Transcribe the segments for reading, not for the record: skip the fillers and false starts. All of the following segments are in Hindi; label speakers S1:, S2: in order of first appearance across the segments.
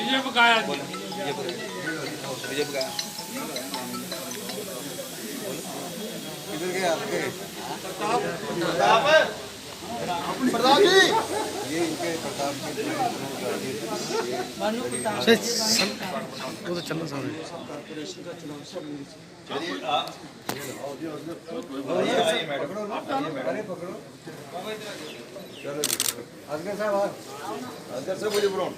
S1: ये बकाया जी,
S2: विजय बकाया किधर गया प्रताप जी, ये इनके प्रताप
S3: वो तो चलना सारे
S2: चलो जी असगर साहब असगर साहब मुझे ब्राउन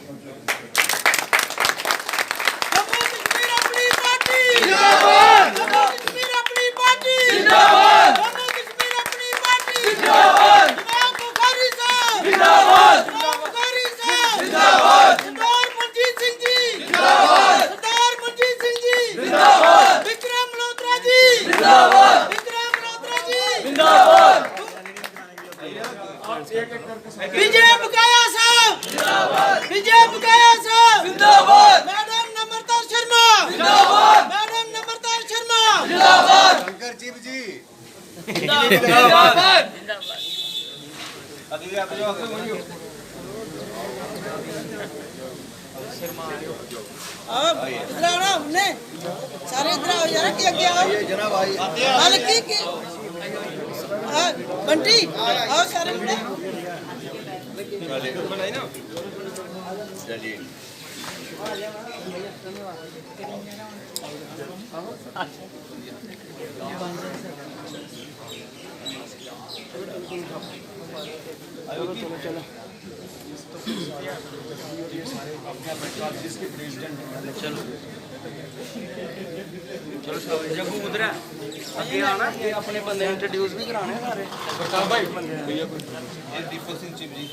S4: विजय बकाया साहब जिंदाबाद, विजय बकाया साहब जिंदाबाद, मैडम नम्रता शर्मा जिंदाबाद, मैडम नम्रता शर्मा जिंदाबाद,
S2: शंकर जीव जी
S4: जिंदाबाद। अब इधर आओ ना, हमने सारे इधर आओ यार, कि आगे आओ
S2: जनाब आइए
S4: मालिक की बंटी आओ सारे इधर।
S2: चलिए
S3: चलो जब उधर आगे आना ये अपने बंदे इंट्रोड्यूस भी कराने सारे प्रताप भाई भैया
S2: ये दीपक सिंह चिप जी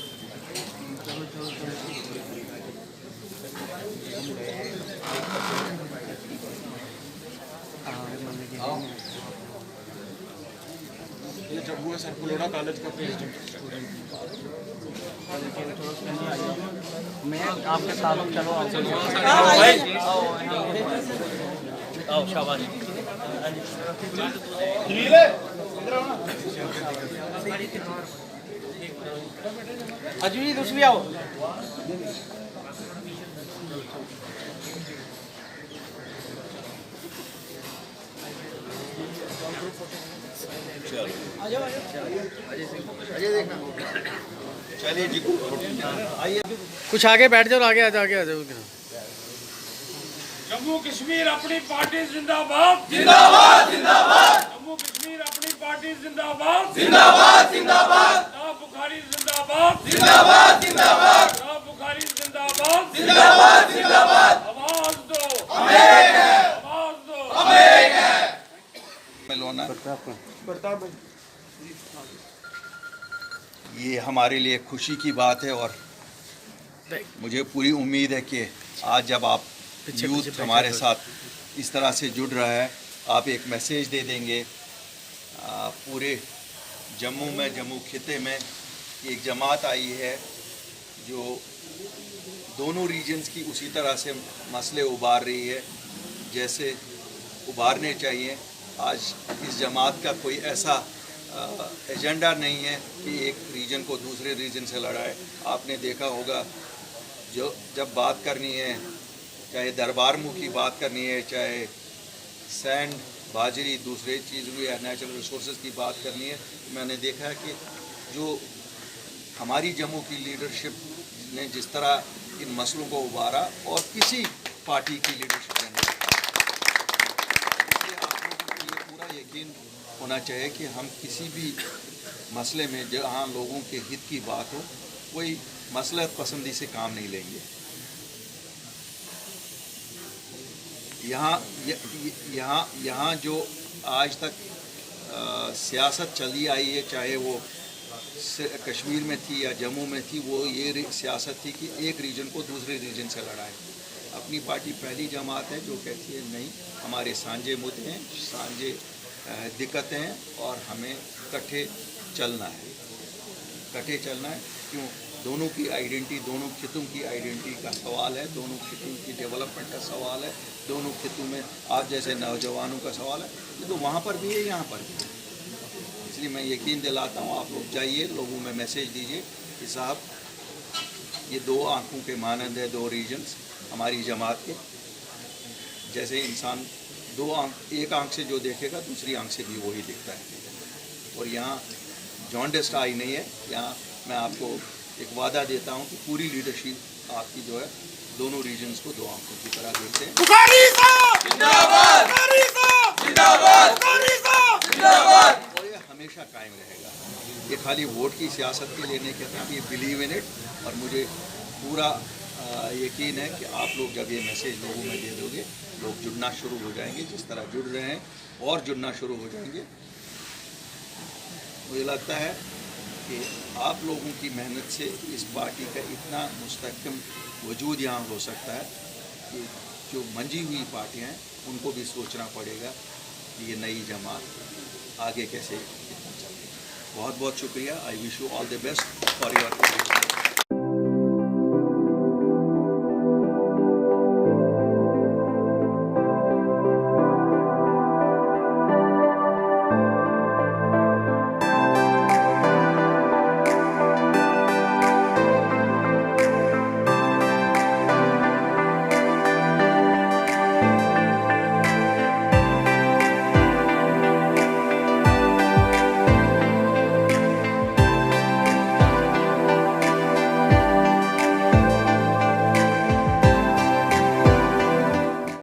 S3: ये जम्मू है सरकुलोड़ा कॉलेज का प्रेसिडेंट स्टूडेंट मैं आपके साथ हूँ। चलो आओ शाबाश अजी तुम भी आओ।
S2: अजय देखना चलिए जी आइए
S3: कुछ आगे बैठ जाओ, आगे आ जाओ, आगे आ जाओ।
S1: जम्मू कश्मीर अपनी पार्टी जिंदाबाद
S4: जिंदाबाद जिंदाबाद
S1: जम्मू कश्मीर अपनी पार्टी जिंदाबाद
S4: जिंदाबाद जिंदाबाद
S1: साहब बुखारी जिंदाबाद
S4: जिंदाबाद जिंदाबाद
S1: साहब बुखारी जिंदाबाद
S4: जिंदाबाद जिंदाबाद।
S1: आवाज दो,
S4: हम एक हैं,
S1: आवाज दो।
S4: हम एक हैं।
S2: मिलोना ये हमारे लिए खुशी की बात है और मुझे पूरी उम्मीद है कि आज जब आप यूथ हमारे साथ इस तरह से जुड़ रहा है, आप एक मैसेज दे देंगे पूरे जम्मू में, जम्मू खिते में एक जमात आई है जो दोनों रीजन्स की उसी तरह से मसले उबार रही है जैसे उबारने चाहिए। आज इस जमात का कोई ऐसा एजेंडा नहीं है कि एक रीजन को दूसरे रीजन से लड़ाए। आपने देखा होगा जो जब बात करनी है, चाहे दरबार मुँह की बात करनी है, चाहे सैंड बाजरी दूसरे चीज़ों या नेचुरल रिसोर्सेज की बात करनी है, मैंने देखा है कि जो हमारी जम्मू की लीडरशिप ने जिस तरह इन मसलों को उबारा और किसी पार्टी की लीडरशिप ने नहीं, इसलिए आप लोगों को ये पूरा यकीन होना चाहिए कि हम किसी भी मसले में जहाँ लोगों के हित की बात हो, कोई मसलहत पसंदी से काम नहीं लेंगे। यहाँ जो आज तक सियासत चली आई है, चाहे वो कश्मीर में थी या जम्मू में थी, वो ये सियासत थी कि एक रीजन को दूसरे रीजन से लड़ाए। अपनी पार्टी पहली जमात है जो कहती है नहीं, हमारे सांझे मुद्दे हैं, सांझे दिक्कतें हैं और हमें इकट्ठे चलना है, इकट्ठे चलना है। क्यों? दोनों की आइडेंटिटी, दोनों खितों की आइडेंटिटी का सवाल है, दोनों खितों की डेवलपमेंट का सवाल है, दोनों खितों में आप जैसे नौजवानों का सवाल है। ये तो वहाँ पर भी है, यहाँ पर भी है। इसलिए मैं यकीन दिलाता हूँ, आप लोग जाइए, लोगों में मैसेज दीजिए कि साहब ये दो आंखों के मानंद है, दो रीजन्स हमारी जमात के। जैसे इंसान दो आंख, एक आंख से जो देखेगा दूसरी आंख से भी वही दिखता है। और यहाँ जॉन्डिस आई नहीं है। यहाँ मैं आपको एक वादा देता हूँ कि पूरी लीडरशिप आपकी जो है दोनों रीजन्स को दो आंखों की तरह देखते हैं।
S4: बुखारी साहब जिंदाबाद, बुखारी साहब जिंदाबाद, बुखारी साहब जिंदाबाद।
S2: और ये हमेशा कायम रहेगा। ये खाली वोट की सियासत के लिए नहीं कहता, ये बिलीव इन इट। और मुझे पूरा यकीन है कि आप लोग जब ये मैसेज लोगों में दे दोगे, लोग जुड़ना शुरू हो जाएंगे, जिस तरह जुड़ रहे हैं और जुड़ना शुरू हो जाएंगे। मुझे लगता है कि आप लोगों की मेहनत से इस पार्टी का इतना मुस्तहकम वजूद यहाँ हो सकता है कि जो मंजी हुई पार्टियाँ हैं उनको भी सोचना पड़ेगा कि ये नई जमात आगे कैसे चलती है। बहुत बहुत शुक्रिया। I wish you all the best for your